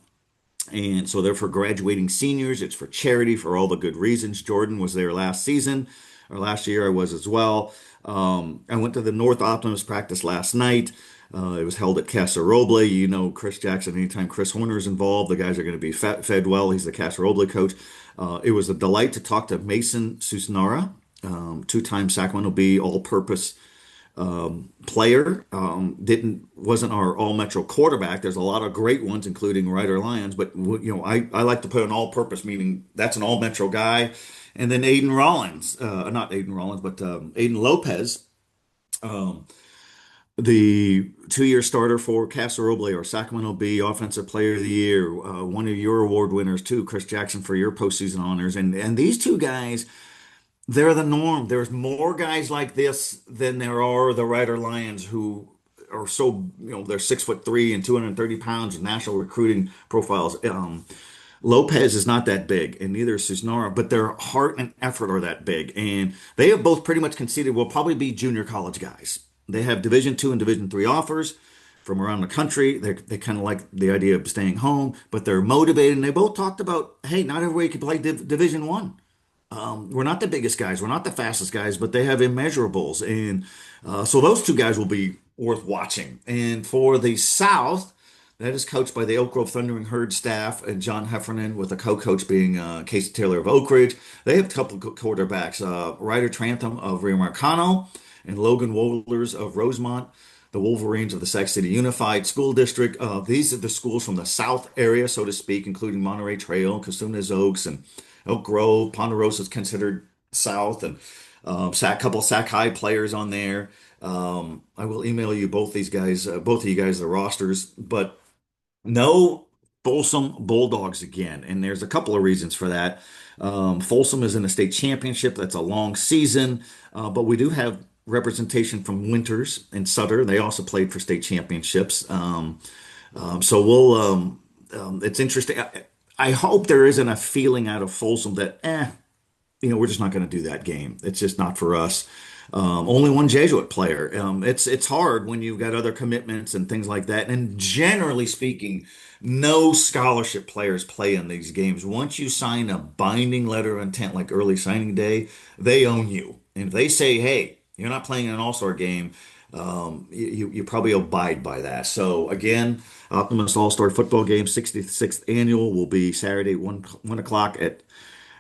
Speaker 1: And so they're for graduating seniors. It's for charity for all the good reasons. Jordan was there last season, or last year I was as well. I went to the North Optimist practice last night. It was held at Casa Roble. Chris Jackson, anytime Chris Horner is involved, the guys are going to be fed well. He's the Casa Roble coach. It was a delight to talk to Mason Susnara, two-time Sacramento Bee all-purpose player. Wasn't our all-metro quarterback. There's a lot of great ones, including Ryder Lyons, but I like to put an all-purpose, meaning that's an all-metro guy. And then Aiden Rollins, not Aiden Rollins, but Aiden Lopez, the 2-year starter for Casa Roble or Sacramento Bee Offensive Player of the Year, one of your award winners too, Chris Jackson, for your postseason honors. And these two guys, they're the norm. There's more guys like this than there are the Ryder Lions who are so, they're 6'3" and 230 pounds, national recruiting profiles. Lopez is not that big, and neither is Susnara, but their heart and effort are that big. And they have both pretty much conceded will probably be junior college guys. They have Division II and Division III offers from around the country. They kind of like the idea of staying home, but they're motivated. And they both talked about, hey, not everybody can play Division I. We're not the biggest guys, we're not the fastest guys, but they have immeasurables, and so those two guys will be worth watching. And for the South, that is coached by the Elk Grove Thundering Herd staff and John Heffernan, with the co-coach being Casey Taylor of Oak Ridge. They have a couple of quarterbacks, Ryder Trantham of Rio Marcano and Logan Wohlers of Rosemont, the Wolverines of the Sac City Unified School District. These are the schools from the South area, so to speak, including Monterey Trail, Casunas Oaks, and Elk Grove. Ponderosa is considered South, and couple Sac High players on there. I will email you both of you guys, the rosters, but no Folsom Bulldogs again, and there's a couple of reasons for that. Folsom is in a state championship. That's a long season, but we do have representation from Winters and Sutter. They also played for state championships. So it's interesting. I hope there isn't a feeling out of Folsom that, we're just not going to do that game. It's just not for us. Only one Jesuit player. It's hard when you've got other commitments and things like that. And generally speaking, no scholarship players play in these games. Once you sign a binding letter of intent, like early signing day, they own you. And if they say, "Hey, you're not playing in an all-star game," you probably abide by that. So again, Optimist All-Star Football Game, 66th annual, will be Saturday, 1 o'clock at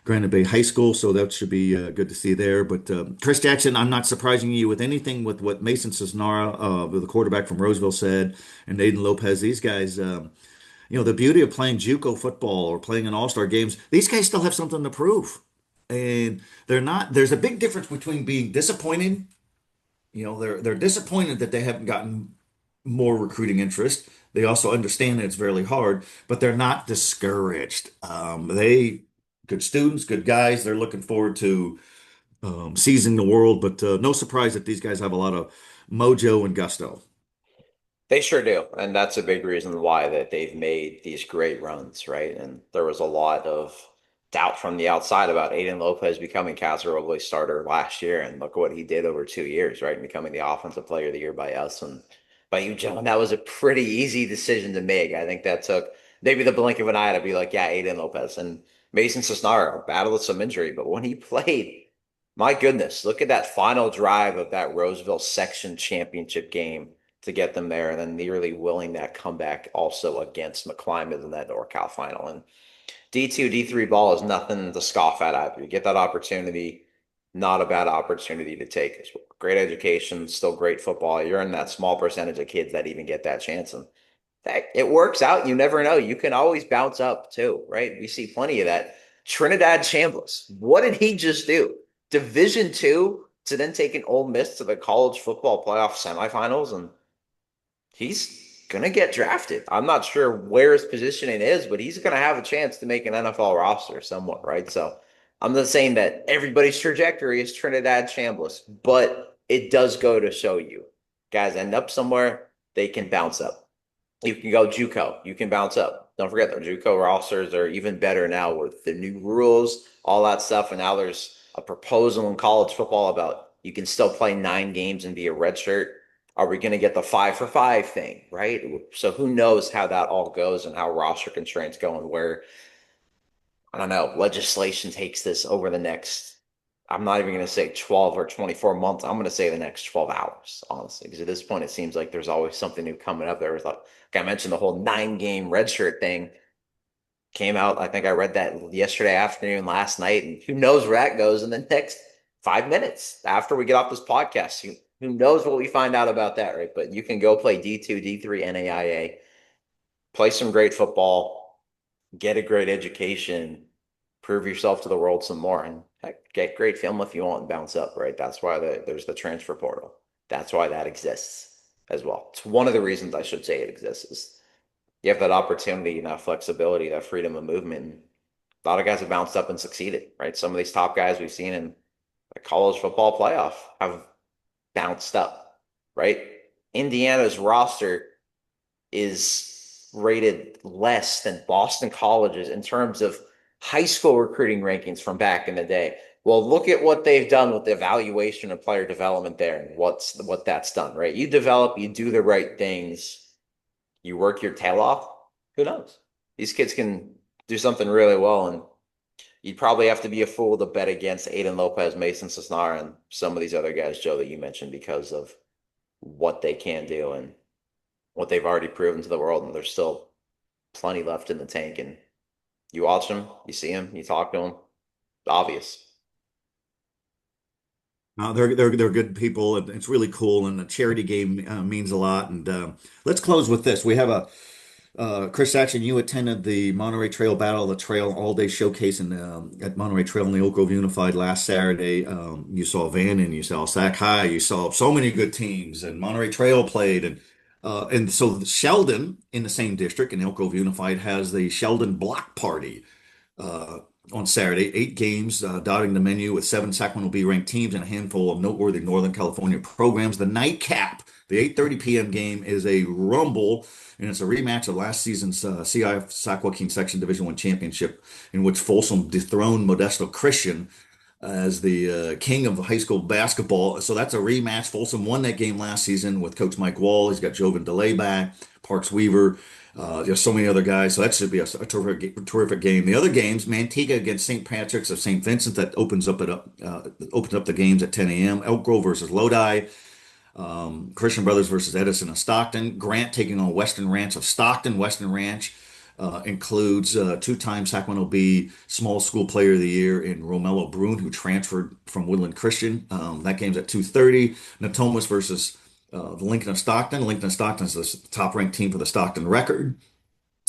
Speaker 1: Granite Bay High School, so that should be good to see there. But Chris Jackson, I'm not surprising you with anything with what Mason Cisnara, the quarterback from Roseville, said, and Aiden Lopez. These guys, the beauty of playing JUCO football or playing in all-star games, these guys still have something to prove, and they're not. There's a big difference between being disappointed. They're disappointed that they haven't gotten more recruiting interest. They also understand that it's very hard, but they're not discouraged. They good students, good guys. They're looking forward to seizing the world, but no surprise that these guys have a lot of mojo and gusto.
Speaker 3: They sure do. And that's a big reason why that they've made these great runs, right? And there was a lot of doubt from the outside about Aiden Lopez becoming Casarobli's starter last year. And look what he did over 2 years, right? Becoming the offensive player of the year by us and by you, John. That was a pretty easy decision to make. I think that took maybe the blink of an eye to be like, yeah, Aiden Lopez. And Mason Cisnaro battled with some injury, but when he played, my goodness, look at that final drive of that Roseville section championship game to get them there, and then nearly willing that comeback also against McClymonds in that NorCal final. And D2, D3 ball is nothing to scoff at either. You get that opportunity, not a bad opportunity to take. It's great education, still great football. You're in that small percentage of kids that even get that chance. And heck, it works out. You never know. You can always bounce up too, right? We see plenty of that. Trinidad Chambliss, what did he just do? Division II to then take an Ole Miss to the college football playoff semifinals, and he's going to get drafted. I'm not sure where his positioning is, but he's going to have a chance to make an NFL roster somewhat, right? So I'm not saying that everybody's trajectory is Trinidad Chambliss, but it does go to show you guys end up somewhere, they can bounce up. You can go JUCO, you can bounce up. Don't forget, the JUCO rosters are even better now with the new rules, all that stuff. And now there's a proposal in college football about you can still play 9 games and be a redshirt. Are we going to get the 5-for-5 thing, right? So who knows how that all goes and how roster constraints go and where, I don't know, legislation takes this over the next, I'm not even going to say 12 or 24 months. I'm going to say the next 12 hours, honestly, because at this point, it seems like there's always something new coming up. There was like I mentioned, the whole 9-game redshirt thing came out. I think I read that yesterday afternoon, last night, and who knows where that goes in the next 5 minutes after we get off this podcast. Who knows what we find out about that, right? But you can go play D2, D3, NAIA, play some great football, get a great education, prove yourself to the world some more, and heck, get great film if you want and bounce up, right? That's why there's the transfer portal. That's why that exists as well. It's one of the reasons I should say it exists is you have that opportunity and that flexibility, that freedom of movement. And a lot of guys have bounced up and succeeded, right? Some of these top guys we've seen in the college football playoff have bounced up, right? Indiana's roster is rated less than Boston College's in terms of high school recruiting rankings from back in the day. Well, look at what they've done with the evaluation and player development there and what that's done, right? You develop, you do the right things, you work your tail off. Who knows? These kids can do something really well, and you'd probably have to be a fool to bet against Aiden Lopez, Mason Cisnar, and some of these other guys, Joe, that you mentioned because of what they can do and what they've already proven to the world. And there's still plenty left in the tank. And you watch them, you see them, you talk to them. Obvious.
Speaker 1: They're good people, and it's really cool. And the charity game means a lot. And let's close with this. We have Chris Saxon, you attended the Monterey Trail Battle of the Trail all-day showcase at Monterey Trail in the Oak Grove Unified last Saturday. You saw Vannon, you saw Sac High, you saw so many good teams, and Monterey Trail played. And And so Sheldon in the same district in Elk Grove Unified has the Sheldon Block Party uh, on Saturday. 8 games dotting the menu with 7 Sacramento Bee ranked teams and a handful of noteworthy Northern California programs. The nightcap, the 8:30 p.m. game, is a rumble, and it's a rematch of last season's CI Sac-Joaquin Section Division I championship, in which Folsom dethroned Modesto Christian as the king of high school basketball. So that's a rematch. Folsom won that game last season with Coach Mike Wall. He's got Joven DeLay back, Parks Weaver. There's so many other guys. So that should be a terrific game. The other games, Manteca against St. Patrick's of St. Vincent, that opens up the games at 10 a.m. Elk Grove versus Lodi. Christian Brothers versus Edison of Stockton. Grant taking on Western Ranch of Stockton. Western Ranch includes two-time Sacramento Bee Small School Player of the Year in Romello Brune, who transferred from Woodland Christian. That game's at 2:30. Natomas versus the Lincoln of Stockton. Lincoln of Stockton is the top-ranked team for the Stockton record.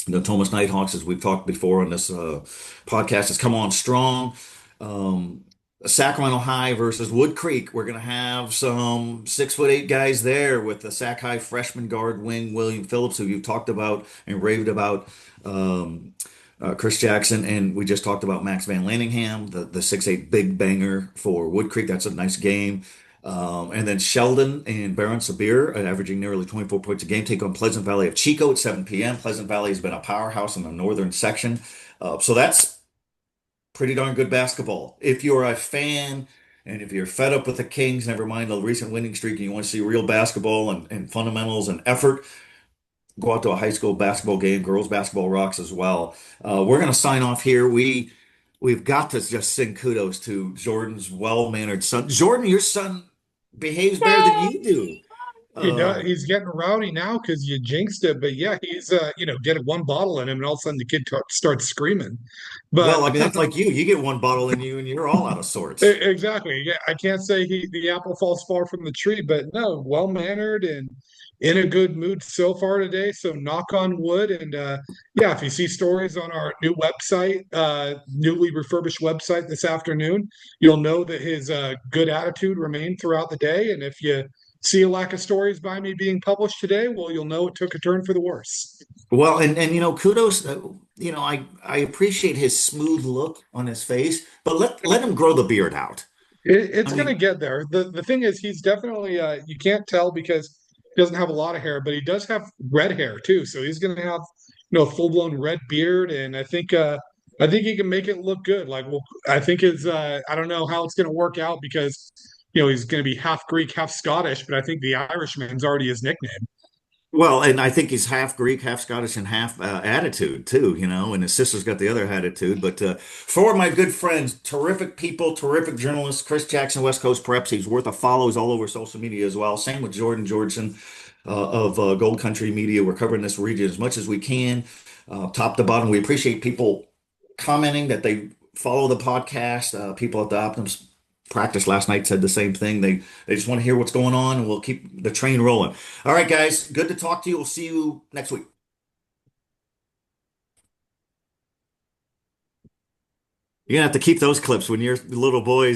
Speaker 1: The Thomas Nighthawks, as we've talked before on this podcast, has come on strong. Um, Sacramento High versus Wood Creek. We're going to have some 6'8" guys there with the Sac High freshman guard wing William Phillips, who you've talked about and raved about. Um, Chris Jackson, and we just talked about Max Van Lanningham, the 6'8" big banger for Wood Creek. That's a nice game. And then Sheldon and Baron Sabir, averaging nearly 24 points a game, take on Pleasant Valley of Chico at 7 p.m. Pleasant Valley has been a powerhouse in the northern section. So that's pretty darn good basketball. If you're a fan and if you're fed up with the Kings, never mind the recent winning streak, and you want to see real basketball and fundamentals and effort, go out to a high school basketball game. Girls basketball rocks as well. We're going to sign off here. We've got to just sing kudos to Jordan's well-mannered son. Jordan, your son behaves better than you do.
Speaker 2: He does. He's getting rowdy now because you jinxed it. But yeah, he's getting one bottle in him, and all of a sudden the kid starts screaming.
Speaker 1: Well, I
Speaker 2: But
Speaker 1: mean, that's like you. You get one bottle in you and you're all out of sorts.
Speaker 2: exactly. Yeah, I can't say the apple falls far from the tree, but no, well mannered and in a good mood so far today. So knock on wood. And yeah, if you see stories on our new website, newly refurbished website this afternoon, you'll know that his good attitude remained throughout the day. And if you see a lack of stories by me being published today, well, you'll know it took a turn for the worse.
Speaker 1: Well, and kudos. I appreciate his smooth look on his face, but let him grow the beard out.
Speaker 2: It's
Speaker 1: I
Speaker 2: going to
Speaker 1: mean,
Speaker 2: get there. The thing is, he's definitely you can't tell because he doesn't have a lot of hair, but he does have red hair too. So he's going to have a full blown red beard, and I think he can make it look good. Like, well, I think his I don't know how it's going to work out because he's going to be half Greek, half Scottish, but I think the Irishman's already his nickname.
Speaker 1: well, and I think he's half Greek, half Scottish, and half attitude too. And his sister's got the other attitude. But for my good friends, terrific people, terrific journalists, Chris Jackson, West Coast Preps, he's worth a follow. He's all over social media as well. Same with Jordan Georgeson of Gold Country Media. We're covering this region as much as we can, top to bottom. We appreciate people commenting that they follow the podcast. People at the Optimum practice last night said the same thing. They just want to hear what's going on, and we'll keep the train rolling. All right, guys, good to talk to you. We'll see you next week. You're gonna have to keep those clips when your little boys